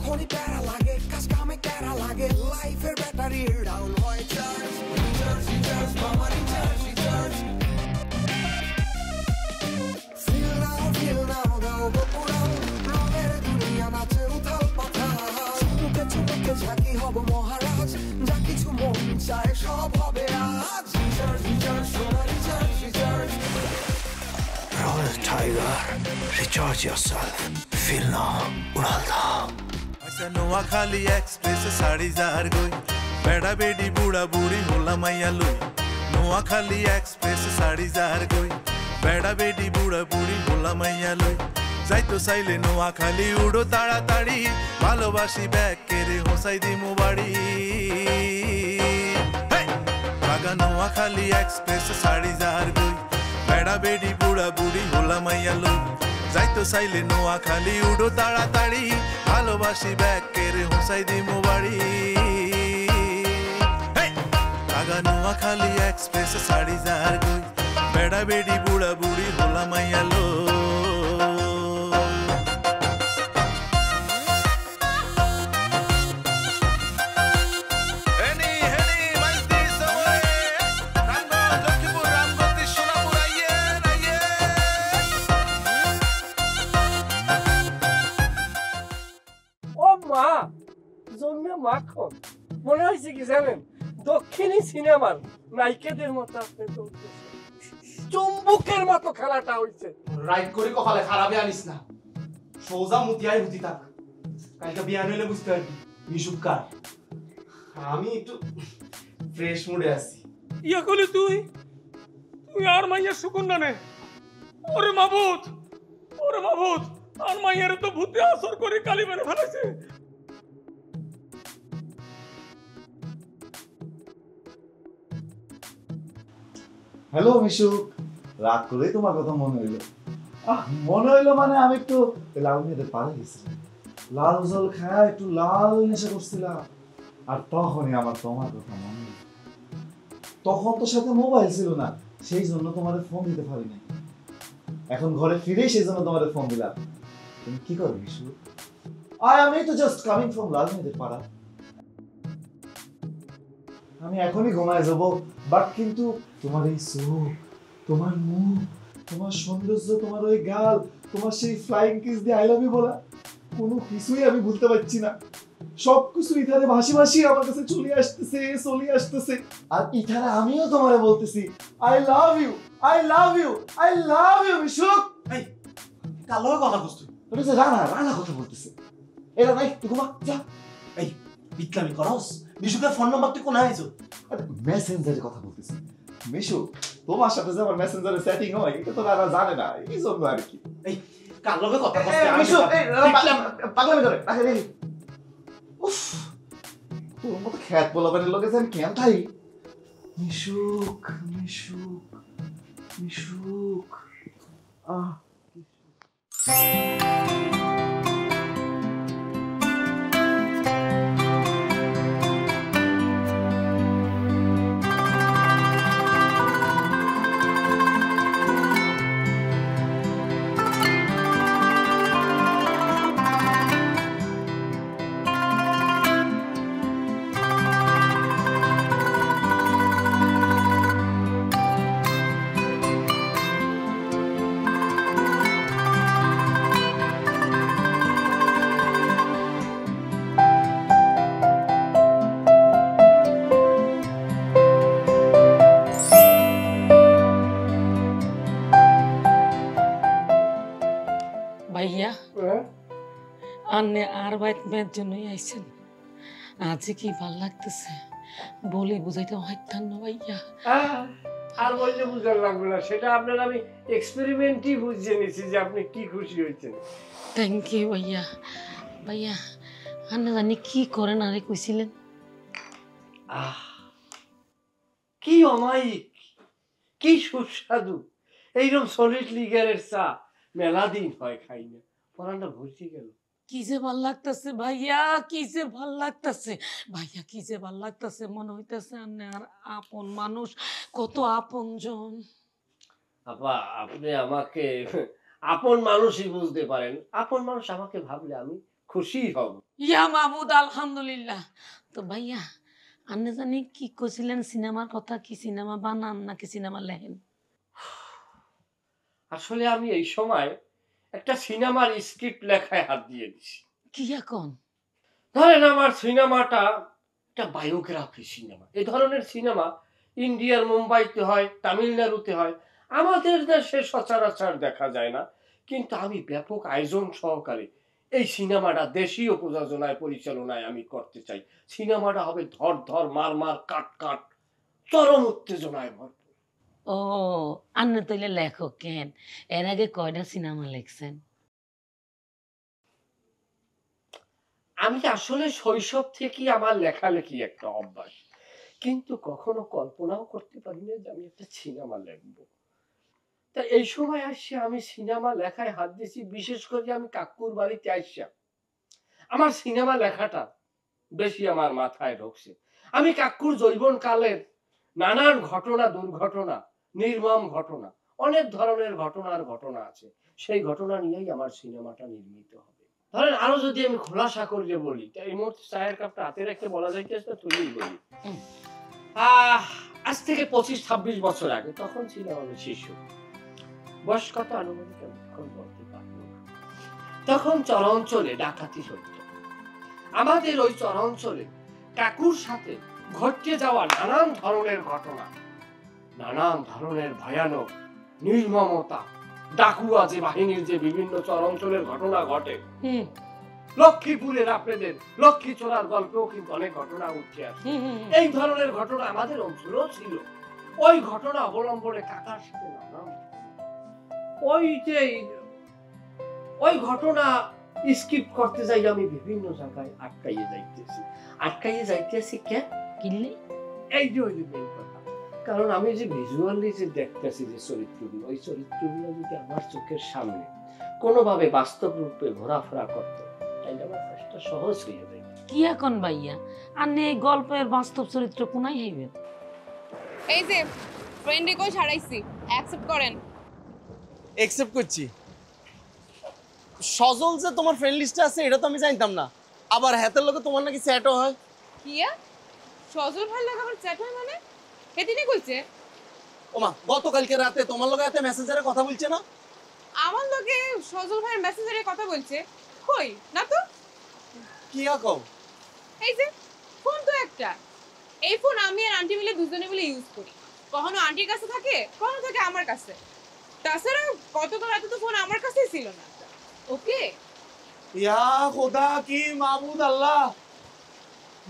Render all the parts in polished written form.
যখনই প্যারা লাগে কাজ কামে প্যারা লাগে লাইফের ব্যাটারি ডাউন হয় চার্জ রিচার্জ মামা রিচার্জ ফিল নাও দাও গোপুরাও রঙের দুনিয়া নাচে উথাল পাথাল চুমুকে ঝাঁকি হব মহারাজ যা কিছু মন চায় সব হবে আজ রিচার্জ সোনা recharge Roll the tiger, recharge yourself. Feel now, उड़ाल था। अच्छा नोआ खाली एक्सप्रेस साड़ी जार गोई, बेड़ा बेड़ी बूढ़ा बूढ़ी होला मैया लोई। नोआ खाली एक्सप्रेस साड़ी जार गोई, बेड़ा बेड़ी बूढ़ा बूढ़ी होला मैया लोई। যাই তো চাইলে নোয়া খালি উড়ো তাড়াতাড়ি ভালোবাসি ব্যাগ কেড়ে হোসাই দিমু বাড়ি লাগা নোয়া খালি এক্সপ্রেস শাড়ি যার গই বেড়া বেড়ি বুড়া বুড়ি হোলা মাইয়া লোক যাই তো চাইলে নোয়া খালি উড়ো তাড়াতাড়ি ভালোবাসি ব্যাগ কেড়ে হোসাই দিমু বাড়ি লাগা নোয়া খালি এক্সপ্রেস শাড়ি যার গই বেড়া বেড়ি বুড়া বুড়ি হোলা মাইয়া লোক মাখন মনে হয়েছে কি জানেন দক্ষিণী সিনেমার নায়িকাদের মতো আপনি চুম্বকের মতো খেলাটা হয়েছে রাইট করে কপালে খারাপে আনিস না সোজা মুতিয়াই হুতি থাক কালকে বিয়ান হইলে বুঝতে পারবি মিশুকার আমি একটু ফ্রেশ মুডে আছি ইয়া কইলি তুই আর মাইয়া সুকুন্না নে ওরে মাবুত আর মাইয়ার তো ভূতে আসর করে কালি মেরে ফেলেছে হ্যালো মিশুক রাত করেই তোমার কথা মনে হইলো মনে হইলো মানে আমি একটু লাল মেয়েদের পাড়ে গেছিলাম লাল জল খায় একটু লাল নেশা করছিলাম আর তখনই আমার তোমার কথা মনে হইল তখন তো সাথে মোবাইল ছিল না সেই জন্য তোমাদের ফোন দিতে পারি নাই এখন ঘরে ফিরেই সেই জন্য তোমাদের ফোন দিলাম তুমি কি করো মিশুক আমি তো জাস্ট কামিং ফ্রম লাল মেয়েদের পাড়া আমি এখনই ঘুমায় যাব বাট কিন্তু তোমার এই চোখ তোমার মুখ তোমার সৌন্দর্য তোমার ওই গাল তোমার সেই ফ্লাইং কিস দিয়ে আই লাভ ইউ বলা কোনো কিছুই আমি ভুলতে পারছি না সবকিছু ইথারে ভাসি ভাসি আমার কাছে চলে আসতেছে আর ইথারে আমিও তোমারে বলতেছি আই লাভ ইউ মিশুক এই কালো কথা বলছ তুই যে রানা কথা বলতেছে এরা নাই তুই ঘুমা যা এই বিটলামি করস মিশুকের ফোন নাম্বার তুই কোন আইছো মেসেঞ্জারে কথা বলতেছি মিশু তোমার সাথে যে আমার মেসেঞ্জারে সেটিং হয় এটা তো রানা জানে না এই জন্য আর কি এই কার লগে কথা বলছিস মিশু এই পাগলামি করে রাখে রে উফ তোর মতো খ্যাত বলাবারের লগে যে আমি কেন থাই মিশুক ভাইয়া আন্নে আর বাইত মেয়ের জন্যই আইছেন আজকে কি ভাল লাগতেছে বলি বুঝাইতে হইতাম না ভাইয়া আর বললে বুঝার লাগবে না সেটা আপনার আমি এক্সপেরিমেন্টই বুঝে নিয়েছি যে আপনি কি খুশি হয়েছেন থ্যাংক ইউ ভাইয়া আন্নে জানি কি করেন আরে কইছিলেন কি অমায়িক কি সুস্বাদু এইরকম সলিড লিগারের চা মেলা দিন হয় খাই না পরানটা ভরছি গেল কি যে ভাল লাগতেছে ভাইয়া কি যে ভাল লাগতেছে মনে হইতেছে আন্নে আর আপন মানুষ কত আপনজন আপা আপনি আমাকে আপন মানুষই বুঝতে পারেন আপন মানুষ আমাকে ভাবলে আমি খুশি হব ইয়া মাহমুদ আলহামদুলিল্লাহ। তো ভাইয়া আপনি জানি কি কইছিলেন সিনেমার কথা, কি সিনেমা বানান নাকি সিনেমা লেখেন? আসলে আমি এই সময় একটা সিনেমার স্ক্রিপ্ট লেখায় হাত দিয়ে দিছি। কি এখন? ধরেন আমার সিনেমাটা একটা বায়োগ্রাফি সিনেমা। এই ধরনের সিনেমা ইন্ডিয়ার মুম্বাইতে হয়, তামিলনাড়ুতে হয়, আমাদের দেশে সচরাচর দেখা যায় না। কিন্তু আমি ব্যাপক আয়োজন সহকারে এই সিনেমাটা দেশীয় প্রযোজনায় পরিচালনায় আমি করতে চাই। সিনেমাটা হবে ধর ধর মার মার কাট কাট, চরম উত্তেজনায় ভরপুর। ও আপনি তাইলে লেখক কেন? এর আগে কয়টা সিনেমা লিখছেন? আমি আসলে শৈশব থেকেই আমার লেখালেখি একটা অভ্যাস, কিন্তু কখনো কল্পনাও করতে পারি না যে আমি একটা সিনেমা লিখবো। তা এই সময় আসছে আমি সিনেমা লেখায় হাত দিয়েছি, বিশেষ করে আমি কাকুর বাড়িতে আসছি। আমার সিনেমা লেখাটা বেশি আমার মাথায় ঢুকছে। আমি কাকুর যৌবনকালের নানান ঘটনা, দুর্ঘটনা, নির্মম ঘটনা, অনেক ধরনের ঘটনা আছে, সেই ঘটনা নিয়েই আমার সিনেমাটা নির্মিত হবে। ধরেন আরো যদি আমি খোলাসা করে বলি, এই মুহূর্তে চায়ের কাপটা হাতে রেখে বলা যাইতেছে না, তুই বলি। আজ থেকে 25-26 বছর আগে, তখন ছিলাম আমি শিশু। বয়স কত আনুমানিক আমি বলতে পারবো না। তখন চরাঞ্চলে ডাকাতি হতো। আমাদের ওই চরাঞ্চলে কাকুর সাথে ঘটে যাওয়া নানান ধরনের ঘটনা, নানান ধরনের ভয়ানক নির্মমতা, ডাকুয়া যে বাহিনীর যে বিভিন্ন চরাঞ্চলের ঘটনা ঘটে। লক্ষ্মীপুরের আপনাদের লক্ষ্মী চোরার গল্পেও কিন্তু অনেক ঘটনা উঠে আসে। এই ধরনের ঘটনা আমাদের অঞ্চলেও ছিল। ওই ঘটনা অবলম্বনে কাকার সাথে নানান ওই ঘটনা স্কিপ করতে যাই আমি বিভিন্ন জায়গায় আটকাইয়ে যাইতেছি কে কিনলে এই যে মেন কথা। কারণ আমি যে ভিজুয়ালি যে দেখতেছি যে চরিত্রগুলো, ওই চরিত্রগুলো যদি আমার চোখের সামনে কোনোভাবে বাস্তব রূপে ঘোরাফেরা করতো, তাইলে আমার কাজটা সহজ হয়ে যায়। কি এখন ভাইয়া আপনি এই গল্পের বাস্তব চরিত্র কোনায় হইবেন? এই যে ফ্রেন্ড রিকোয়েস্ট হারাইছি, অ্যাকসেপ্ট করেন। অ্যাকসেপ্ট করছি। সজল যে তোমার ফ্রেন্ড লিস্টে আছে এটা তো আমি জানতাম না। আবার হাতের লোকে তোমার নাকি চ্যাটও হয়। কিয়া সজল ভাই লাগা আবার চ্যাট হয় মানে? হেদিনে কইছে? ওমা গতকালকে রাতে তোমার লগে এত মেসেঞ্জারে কথা বলছে না? আমার লগে সজল ভাইয়ের মেসেঞ্জারে কথা বলছে? কই না তো। কি কও? এই যে ফোন তো একটা, এই ফোন আমি আর আন্টি মিলে দুজনে মিলে ইউজ করি। কখনো আন্টির কাছে থাকে, কখনো থাকে আমার কাছে। তাছাড়া গতকাল রাতে তো ফোন আমার কাছেই ছিল না। ওকে ইয়া খোদা কি মাবুদ আল্লাহ,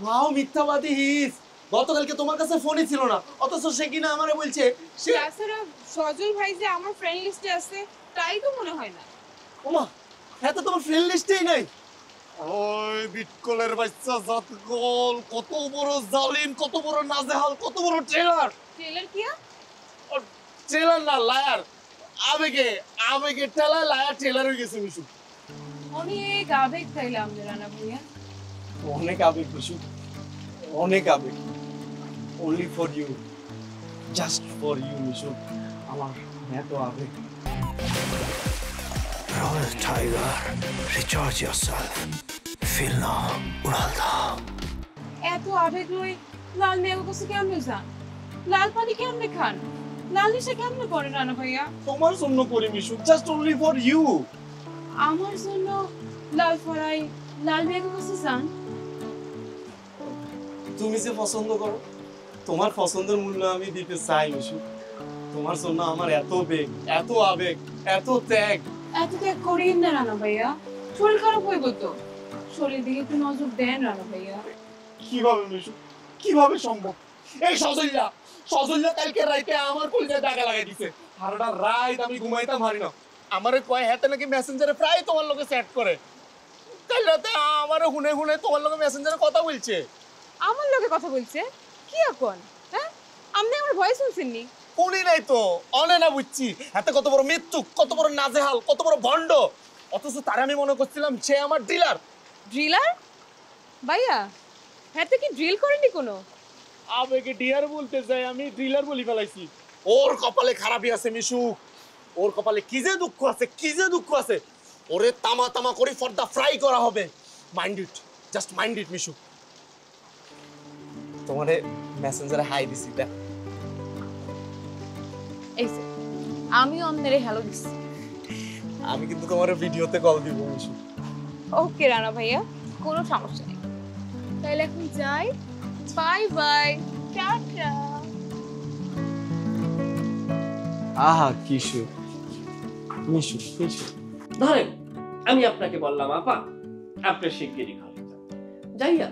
মাও মিথ্যাবাদী হিস। গতকালকে তোমার কাছে ফোনই ছিল না, অথচ সে কিনা আমারে বলছে সে। তাছাড়া সজল ভাই যে আমার ফ্রেন্ড লিস্টে আছে তাই তো মনে হয় না। ওমা হ্যাঁ তো তোমার ফ্রেন্ড লিস্টেই নাই। ওই বিটকলের বাচ্চা জাতকল, কত বড় জালিম, কত বড় নাজেহাল, কত বড় ট্রেলার। ট্রেলার কিয়া? ট্রেলার না লায়ার। আবেগে টেলা লায়ার ট্রেলার হয়ে গেছে মিশু। অনেক আবেগ তাইলাম রানা ভাইয়া। অনেক আবেগ মিশু, অনেক আবেগ। only for you, just for you Mishu. আমার এত আবেগ। Royal Tiger, recharge yourself. Feel now, উড়াল দাও। এত আবেগ লই লাল মেয়ে কাছে কেমনে যান? লাল পানি কেমনে খান? লাল নেশা কেমনে করে রানা ভাইয়া? তোমার জন্য করি Mishu, just only for you। আমার জন্য লাল ফরাই লাল মেয়ে কাছে যান? তুমি যে পছন্দ করো, তোমার পছন্দের মূল্য আমি দিতে চাই মিশু। তোমার জন্য আমার এত বেগ, এত আবেগ, এত ত্যাগ। এত ত্যাগ করিন না রানা ভাইয়া, শরীর খারাপ হয়ে তো। শরীর দিকে একটু নজর দেন রানা ভাইয়া। কিভাবে মিশু, কিভাবে সম্ভব? এই সজল্লা কালকে রাইতে আমার কলিজায় দাগা লাগাই দিছে। সারাটা রাত আমি ঘুমাইতাম হারি না। আমারে কয় হাতে নাকি মেসেঞ্জারে প্রায় তোমার লগে চ্যাট করে। কাল রাতে আমারে হুনে তোমার লগে মেসেঞ্জারে কথা বলছে। আমার লগে কথা বলছে? কি এখন? হ্যাঁ আপনি আমার ভয়েস শুনছেননি? শুনি নাই তো, অনে না বুঝছি। হাতে কত বড় মৃত্যু, কত বড় নাজেহাল, কত বড় ভণ্ড। অথচ তার আমি মনে করছিলাম সে আমার ডিলার। ড্রিলার? ভাইয়া হ্যাঁ তো কি ড্রিল করেনি কোনো? আবেগে ডিয়ার বলতে যাই আমি ড্রিলার বলি ফেলাইছি। ওর কপালে খারাপই আছে মিশু, ওর কপালে কি যে দুঃখ আছে, কি যে দুঃখ আছে। ওরে তামা করে ফর্দা ফ্রাই করা হবে। Mind it, just mind it Mishu. তোমারে মেসেঞ্জারে হাই দিছি দেখ। এই যে আমি অন্যরে হ্যালো দিছি। আমি কিন্তু তোমার ভিডিওতে কল দিব মিশু। ওকে রানা ভাইয়া, কোনো সমস্যা নেই। তাহলে এখন যাই, বাই বাই, টাটা। আহা কিশু মিশু মিশু। ধরেন আমি আপনাকে বললাম আপা আপনি শিগগিরই ঘরে যান, যাইয়া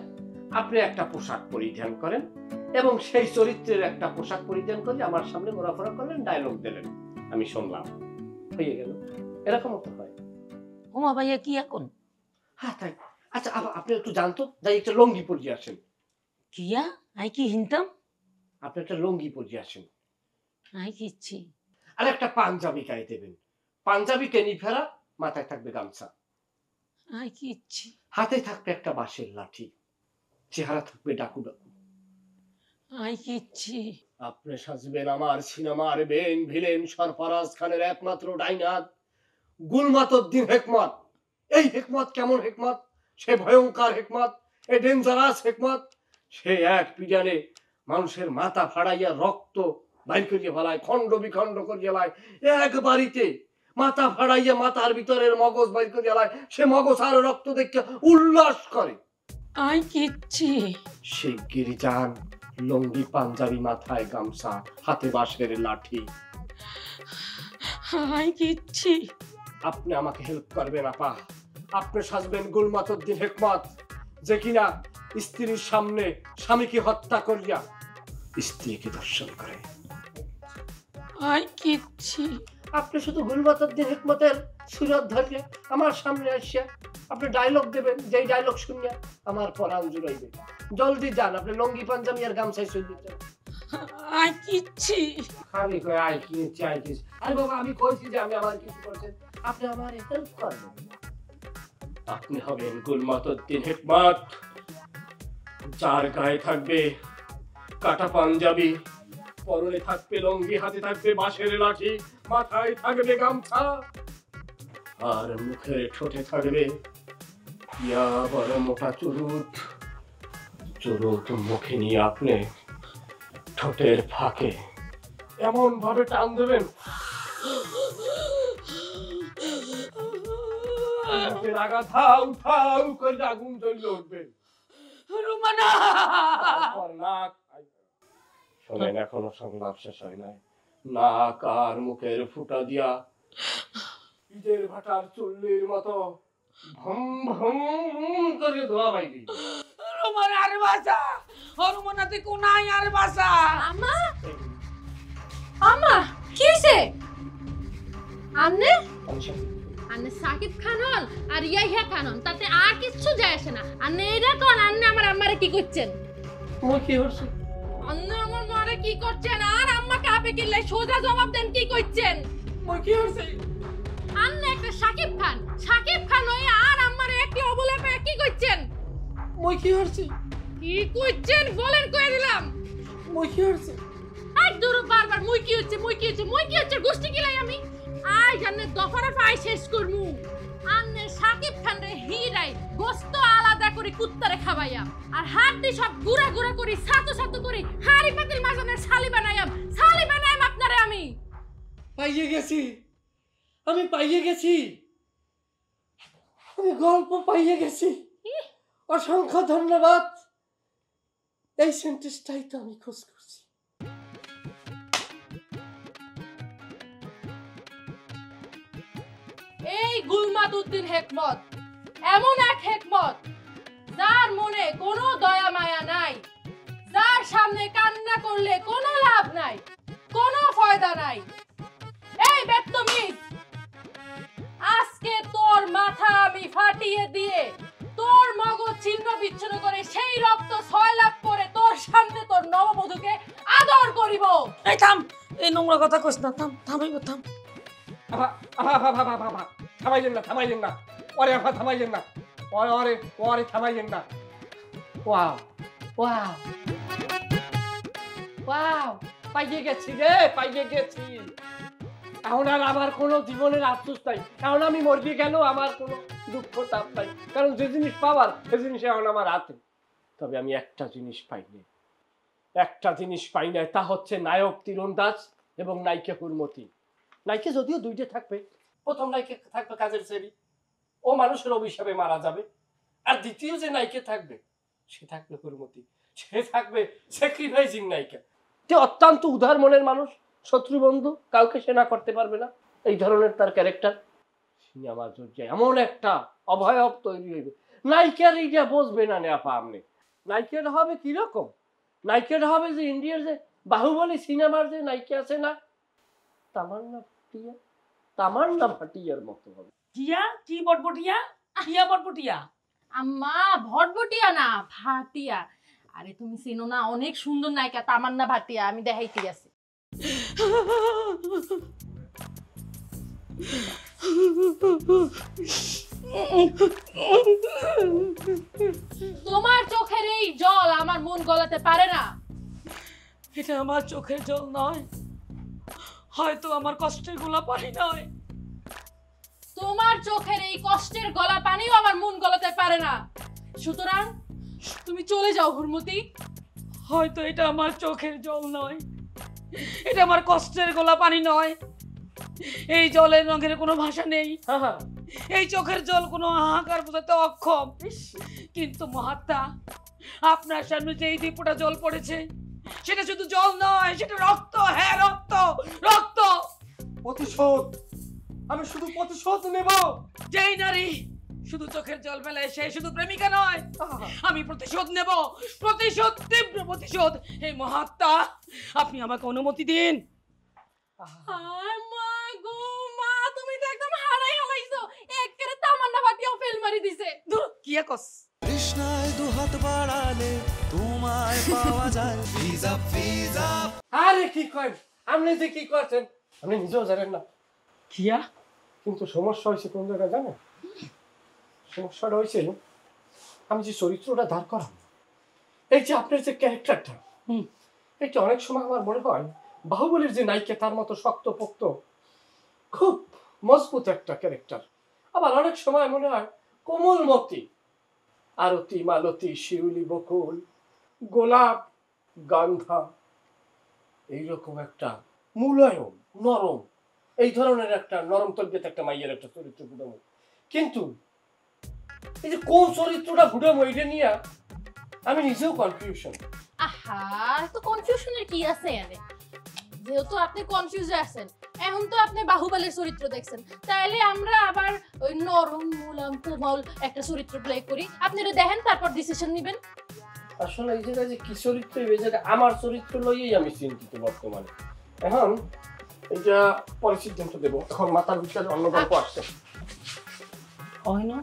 আপনি একটা পোশাক পরিধান করেন এবং সেই চরিত্রের একটা পোশাক পরিধান করে আমার সামনে ঘোরাফেরা করলেন, ডায়লগ দিলেন, আমি শুনলাম, হয়ে গেল। এরকম তো হয়। ওমা ভাইয়া কি এখন? হ্যাঁ তাই। আচ্ছা আপনি একটু জানতো, যাই একটা লঙ্গি পরিয়ে আসেন। কিয়া আই কি হিনতাম? আপনি একটা লঙ্গি পরিয়ে আসেন, আই কি ইচ্ছি। আর একটা পাঞ্জাবি গায়ে দেবেন, পাঞ্জাবি টেনি ফেরা, মাথায় থাকবে গামছা, আই কি ইচ্ছি। হাতে থাকবে একটা বাঁশের লাঠি, চেহারা থাকবে ডাকু ডাকু। আই কি ইচ্ছি। আপনি সাজবেন আমার সিনেমার বেন ভিলেন সরফরাজ খানের একমাত্র ডাইনাত গুলমাতুদ্দিন হেকমত। এই হেকমত কেমন হেকমত? সে ভয়ঙ্কর হেকমত, এ ডেঞ্জারাস হেকমত। সে এক পিডানে মানুষের মাথা ফাড়াইয়া রক্ত বাইর করিয়া ফেলায়, খণ্ড বিখণ্ড করিয়া ফেলায়। এক বাড়িতে মাথা ফাড়াইয়া মাথার ভিতরের মগজ বাইর করিয়া ফেলায়, সে মগজ আর রক্ত দেখে উল্লাস করে। আই কি ইচ্ছি। শিগগিরই যান, লঙ্গি পাঞ্জাবি, মাথায় গামছা, হাতে বাঁশের লাঠি। আই কি ইচ্ছি। আপনি আমাকে হেল্প করবেন আপা। আপনি সাজবেন গুলমাতুদ্দিন হেকমত, যে কিনা স্ত্রীর সামনে স্বামীকে হত্যা করিয়া স্ত্রীকে দর্শন করে। আই কি ইচ্ছি। আপনি শুধু গুলমাতুদ্দিন হেকমতের সুরত ধরিয়া আমার সামনে আসিয়া আপনি ডায়লগ দেবেন, যেই ডায়লগ শুনিয়া আমার পরাণ জুড়াইবে। জলদি যান, আপনি লঙ্গি পাঞ্জাবি আর গামছাই চলে যান। আই কি ইচ্ছি। খালি কই আই কি ইচ্ছি, আই কি। আরে বাবা আমি কইছি যে আমি আমার কিছু করছেন, আপনি আমার হেল্প করবেন। আপনি হবেন গুলমাতুদ্দিন হেকমত, যার গায়ে থাকবে কাটা পাঞ্জাবি, পরনে থাকবে লঙ্গি, হাতে থাকবে বাঁশের লাঠি, মাথায় থাকবে গামছা, আর মুখে ঠোঁটে থাকবে ইয়া বড় মোটা চুরুট। চুরুট মুখে নিয়ে আপনি ঠোঁটের ফাঁকে এমন ভাবে টান দেবেন আগা থাউ থাউ করে আগুন জ্বলে উঠবে। রুমানা শোনেন, এখনো সংলাপ শেষ হয় নাই। নাক আর মুখের ফুটা দিয়া ইটের ভাটার চুল্লির মতো ভম ভম করে ধোয়া বাইরি। রুমানা আরে বাসা, ও রুমানা তুই কোনায় আরে বাসা। আমা আমা কি হইছে? আমনে আন্নে সাকিব খান হন আর ইয়াহিয়া খান হন, তাতে আর কিচ্ছু যায় আসে না। আন্নে এইটা কোন আন্নে আমার আম্মারে কি করছেন? মই কি হচ্ছে? আন্নে আমার মারে কি করছেন আর আম্মা কাপে কিল্লাই সোজা জবাব দেন, কি করছেন? মই কি হচ্ছে? আন্নে একটা সাকিব খান হই আর আম্মারে একই অবলা করে কি করছেন? মই কি হচ্ছে? কি করছেন বলেন, কই দিলাম। মই কি হচ্ছে? আই দূর বারবার মুই কি হচ্ছে গোষ্ঠী কিলাই আমি আই জানে দফারে পাই শেষ করমু। আন্নে সাকিব খান রে হিরাই গোস্ত আলাদা করে কুত্তারে খাওয়াইয়া আর হাড্ডি সব গুড়া গুড়া করি সাতো করি হাড়ি পাতিল মাঝানে ছালি বানাইয়াম আপনারে। আমি পাইয়ে গেছি, আমি গল্প পাইয়ে গেছি। অসংখ্য ধন্যবাদ। এই সেন্টেন্সটাই তো আমি খোঁজ করছি। এই গুলমাতুদ্দিন হেকমত এমন এক হেকমত যার মনে কোনো দয়া মায়া নাই, যার সামনে কান্না করলে কোনো লাভ নাই, কোনো ফায়দা নাই। এই বেত্তমিজ, আজকে তোর মাথা আমি ফাটিয়ে দিয়ে তোর মগজ ছিন্ন বিচ্ছিন্ন করে সেই রক্ত 6 লাখ করে তোর সামনে তোর নববধূকে আদর করিব। এই থাম, এই নোংরা কথা কইস না, থামাইব থাম। থামাইলেন না ওরে আপা, থামাইলেন না ওরে থামাইলেন না। ওয়াও ওয়াও ওয়াও, পাইয়ে গেছি রে, পাইয়ে গেছি। এখন আর আমার কোনো জীবনের আফসোস নাই। এখন আমি মরে গেল আমার কোনো দুঃখ তাপ নাই, কারণ যে জিনিস পাওয়ার সে জিনিস এখন আমার হাতে। তবে আমি একটা জিনিস পাই না, তা হচ্ছে নায়ক তীরন্দাজ এবং নায়িকা হুরমতি। নায়িকা যদিও দুইটা থাকবে, প্রথম নায়িকা থাকবে কাজের সেরি, ও মানুষের অভিশাপে মারা যাবে। আর দ্বিতীয় যে নায়িকা থাকবে সে থাকবে হুরমতি, সে থাকবে স্যাক্রিফাইসিং নায়িকা। যে অত্যন্ত উদার মনের মানুষ, শত্রু বন্ধু কাউকে সে না করতে পারবে না, এই ধরনের তার ক্যারেক্টার। সিনেমা জুড়ে এমন একটা অভয়ব তৈরি হইবে, নায়িকার এইটা বসবে না নেপা। আপনি নায়িকাটা হবে কিরকম? নায়িকাটা হবে যে ইন্ডিয়ার যে বাহুবলী সিনেমার যে নায়িকা আছে না, তামান্না ভাটিয়ার মতো হবে। টিয়া কি বটবটিয়া? টিয়া বটবটিয়া? আম্মা ভটভটিয়া না, ভাটিয়া। আরে তুমি চিনো না, অনেক সুন্দর নায়িকা তামান্না ভাটিয়া, আমি দেখাইতে গেছি। তোমার চোখের এই জল আমার মন গলাতে পারে না। এটা আমার চোখের জল নয়, হয়তো আমার কষ্টের গোলা পানি নয়। তোমার চোখের এই কষ্টের গলা পানিও আমার মন গলাতে পারে না। সুতরাং তুমি চলে যাও হুরমতি। হয়তো এটা আমার চোখের জল নয়, এটা আমার কষ্টের গোলা পানি নয়। এই জলের রঙের কোনো ভাষা নেই, এই চোখের জল কোনো হাহাকার বোঝাতে অক্ষম। কিন্তু মহাত্মা, আপনার সামনে যে এই দীপটা জল পড়েছে, সেটা শুধু জল নয়, সেটা রক্ত। হ্যাঁ, রক্ত, রক্ত। প্রতিশোধ, আমি শুধু প্রতিশোধ নেব। যেই নারী শুধু চোখের জল ফেলে সে শুধু প্রেমিকা নয়। আমি প্রতিশোধ নেব, প্রতিশোধ, তীব্র প্রতিশোধ। এই মহাত্মা, আপনি আমাকে অনুমতি দিন। মা গো মা, তুমি তো একদম হারাই হালাইছো। একেবারে তামান্না ভাটিয়াও ফেল মারি দিছে। দূর, কি কস? কৃষ্ণায় দুহাত বাড়ালে তোমায় পাওয়া যায় ভিজা ভিজা। আরে কি করেন আপনি, যে কি করছেন আপনি নিজেও জানেন না। কিয়া? কিন্তু সমস্যা হয়েছে কোন জায়গায় জানেন? সমস্যাটা হয়েছে আমি যে চরিত্রটা দাঁড় করাম, এই যে আপনার যে ক্যারেক্টারটা, এটা অনেক সময় আমার মনে হয় বাহুবলীর যে নায়িকা তার মতো শক্ত পোক্ত খুব মজবুত একটা ক্যারেক্টার। আবার অনেক সময় মনে হয় কোমলমতি, আরতি, মালতী, শিউলি, বকুল, গোলাপ, গান্ধা, এইরকম একটা মুলায়ম, নরম, এই ধরনের একটা নরম তলবেত একটা মাইয়ের একটা চরিত্র ফুটামো। কিন্তু এই যে কোন চরিত্রটা ফুটামো এটা নিয়ে আমি নিজেও কনফিউশন। আহা, তো কনফিউশনের কি আছে এনে? যেহেতু আপনি কনফিউজে আছেন, এখন তো আপনি বাহুবলীর চরিত্র দেখছেন, তাইলে আমরা আবার ওই নরম মুলাম কোমল একটা চরিত্র প্লে করি। আপনি এটা দেখেন, তারপর ডিসিশন নেবেন। আসলে এই জায়গায় যে কি চরিত্র, এই জায়গায় আমার চরিত্র লইয়েই আমি চিন্তিত বর্তমানে। এখন এটা পরে সিদ্ধান্ত দেবো, এখন মাথার ভিতরে অন্য গল্প আসছে। হয় না?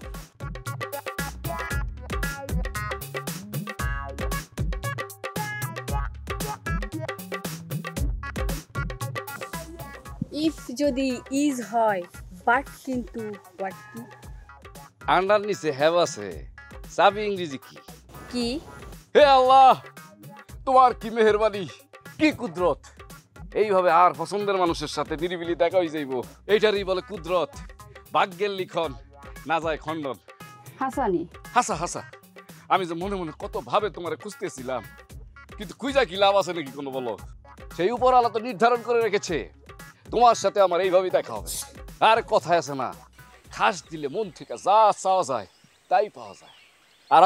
ইফ যদি ইজ হয়, বাট কিন্তু হোয়াট কি? আন্ডার নিচে হ্যাভ আছে, চাবি ইংরেজি কি? কি? হে আল্লাহ, তোমার কি মেহেরবানি, কি কুদরত। এইভাবে আর পছন্দের মানুষের সাথে নিরিবিলি দেখা হয়ে যাইব, এইটারই বলে কুদরত। ভাগ্যের লিখন, না যায় খণ্ডন। হাসানি হাসা হাসা, আমি যে মনে মনে কত ভাবে তোমারে খুঁজতেছিলাম, কিন্তু খুঁজা কি লাভ আছে নাকি কোনো বলো? সেই উপরওয়ালা তো নির্ধারণ করে রেখেছে তোমার সাথে আমার এইভাবেই দেখা হবে। আর কথায় আছে না, খাস দিলে মন থেকে যা চাওয়া যায় তাই পাওয়া যায়। আর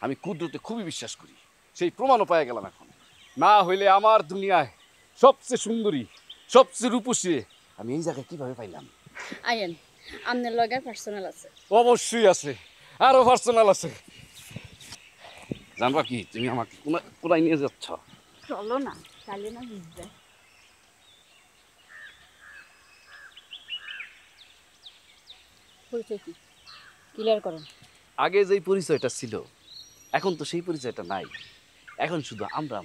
আমি কুদরতে খুবই বিশ্বাস করি, সেই প্রমাণও পাই গেলাম এখন। না হইলে আমার দুনিয়ায় সবচেয়ে সুন্দরী, সবচেয়ে রূপসী আমি এই জায়গায় কিভাবে পাইলাম? আইন, আপনার লগে পার্সোনাল আছে? অবশ্যই আছে, আরো পার্সোনাল আছে। জানবা কি, তুমি আমাকে কোনায় নিয়ে যাচ্ছ? চলো না, তাহলে না বুঝবে। পরিচয় কি ক্লিয়ার করেন। আগে যেই পরিচয়টা ছিল, এখন তো সেই পরিচয়টা নাই। এখন শুধু আমরা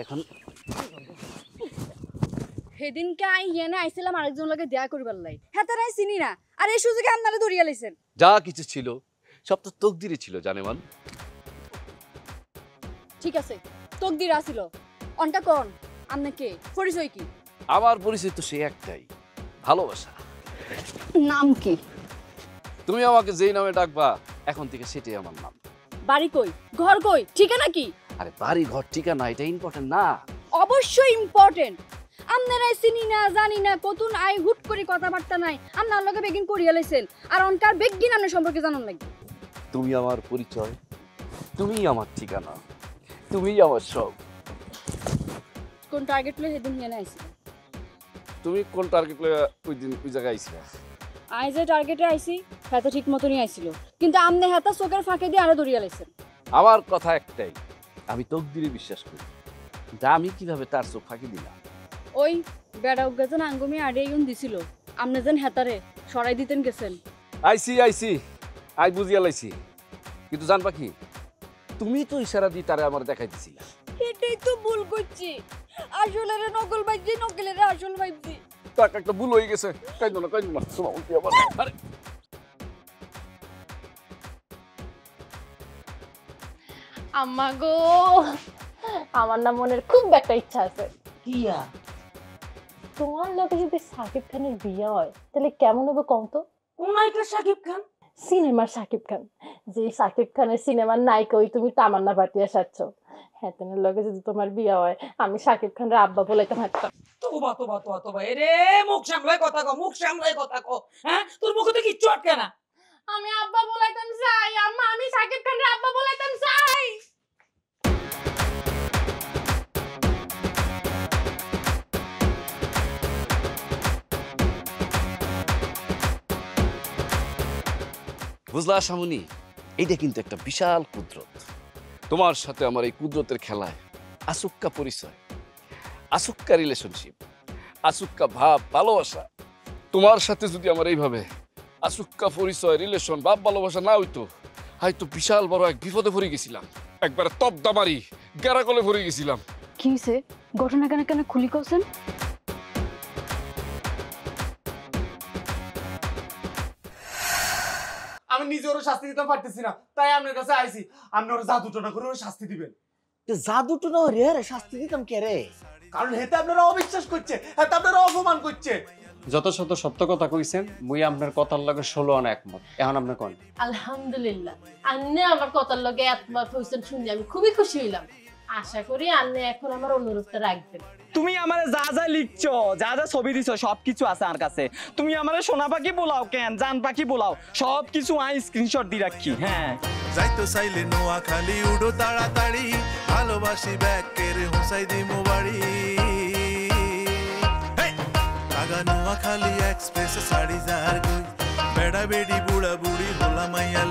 এখন। সেদিনকে ইয়েনে আইছিলাম আরেকজন লগে দেয়া করবার লাই, হ্যাঁ তার চিনি না, আর এই সুযোগে আপনারা ধরিয়া লাইছেন। যা কিছু ছিল সব তো তকদিরে ছিল জানেমান। ঠিক আছে, তকদির আসিল, অনটা কোন আপনি কে, পরিচয় কি? আমার পরিচয় তো সেই একটাই, ভালোবাসা। নাম কি? তুমি আমাকে যেই নামে ডাকবা এখন থেকে সেটাই আমার নাম। বাড়ি কই, ঘর কই, ঠিকানা কি? আরে বাড়ি ঘর ঠিকানা এটা ইম্পর্টেন্ট না? অবশ্যই ইম্পর্টেন্ট। আপনারাই চিনি না জানি না কতুন আই হুট করে কথাবার্তা নাই আপনার লগে বেগিন করিয়া লাইছেন আর অনকার বেগিন আপনার সম্পর্কে জানান লাগবে। তুমি আমার পরিচয়, তুমি আমার ঠিকানা, তুমি আমার সব। কোন টার্গেট লই হেদিন হিয়ানে আইছিল? তুমি কোন টার্গেট লয়ে ওই দিন ওই জায়গায় আইছিলা? আই যে টার্গেটে আইছি হ্যাঁ তো ঠিক মতনই আইছিল, কিন্তু আমনে হাতা চোখের ফাঁকে দিয়ে আরো দরিয়া লাইছেন। আমার কথা একটাই, আমি তকদিরে বিশ্বাস করি, কিন্তু আমি কিভাবে তার চোখ ফাঁকি দিলাম? ওই বেড়া উগাজন আঙ্গুমি আড়ে ইউন দিছিল, আমনে যেন হেতারে সরাই দিতেন গেছেন। আইছি আই বুঝিয়া লাইছি, কিন্তু জানবা কি, তুমি তো ইশারা দিয়ে তারে আমার দেখাই দিছিলা। এটাই তো ভুল করছি, আসলে রে নকল বাইজি নকলের আসল বাইজি। তাক একটা ভুল হয়ে গেছে, কাইন্দ না শোনা উল্টি আবার। আরে আম্মা গো, আমার না মনের খুব একটা ইচ্ছা আছে। কিয়া? তোমার লোকে যদি সাকিব খানের বিয়ে হয় তাহলে কেমন হবে কম তো? কোন নায়িকা সাকিব খান? সিনেমার সাকিব খান। যে সাকিব খানের সিনেমার নায়িকা ওই তুমি তামান্না ভাটিয়া সাচ্ছ, হ্যাঁ তেনার লোকে যদি তোমার বিয়ে হয় আমি সাকিব খানের আব্বা বলাইতাম হাঁটতাম। তোবা তোবা তোবা তোবা, এরে মুখ সামলায় কথা কও, মুখ সামলায় কথা কও। হ্যাঁ তোর মুখে তো কিচ্ছু আটকে না। আমি আব্বা বলাইতাম চাই আম্মা, আমি সাকিব খানের আব্বা বলাইতাম চাই। বুঝলা শামুনি, এইটা কিন্তু একটা বিশাল কুদরত। তোমার সাথে আমার এই কুদরতের খেলায় আসুক্কা পরিচয়, আসুক্কা রিলেশনশিপ, আসুক্কা ভাব ভালোবাসা। তোমার সাথে যদি আমার এইভাবে আসুক্কা পরিচয় রিলেশন ভাব ভালোবাসা না হইতো, হয়তো বিশাল বড় এক বিপদে পড়ে গেছিলাম, একবারে তবদামারি গেরাকলে পড়ে গেছিলাম। কি হইছে? ঘটনা কেন কেন খুলি কইছেন? আমি নিজে ওর শাস্তি দিতে পারতেছি না, তাই আপনার কাছে আইছি, আপনি ওর জাদু টোনা করে ওর শাস্তি দিবেন। জাদু টুনা রে শাস্তি দিতাম কে রে? কারণ হেতে আপনারা অবিশ্বাস করছে, হেতে আপনারা অপমান করছে। যত শত সত্য কথা কইছেন, মুই আপনার কথার লগে 16 আনা একমত। এখন আপনি কোন? আলহামদুলিল্লাহ, আন্নে আমার কথার লগে একমত হইছেন শুনে আমি খুবই খুশি হইলাম। আশা করি আন্নে এখন আমার অনুরোধটা রাখবেন। তুমি আমারে যা যা লিখছো, যা যা ছবি দিছো সবকিছু আছে আমার কাছে। তুমি আমারে সোনা পাখি বলাও কেন, জান পাখি বলাও, সবকিছু আই স্ক্রিনশট দি রাখি। হ্যাঁ যাইতো চাইলে নোয়াখালী উড়ো তাড়াতাড়ি, ভালোবাসি ব্যাকের হুসাই দিমু বাড়ি। আগা নোয়াখালী এক্সপ্রেস সাড়ি যার গই, বেড়া বেড়ি বুড়া বুড়ি হোলা মাইয়া।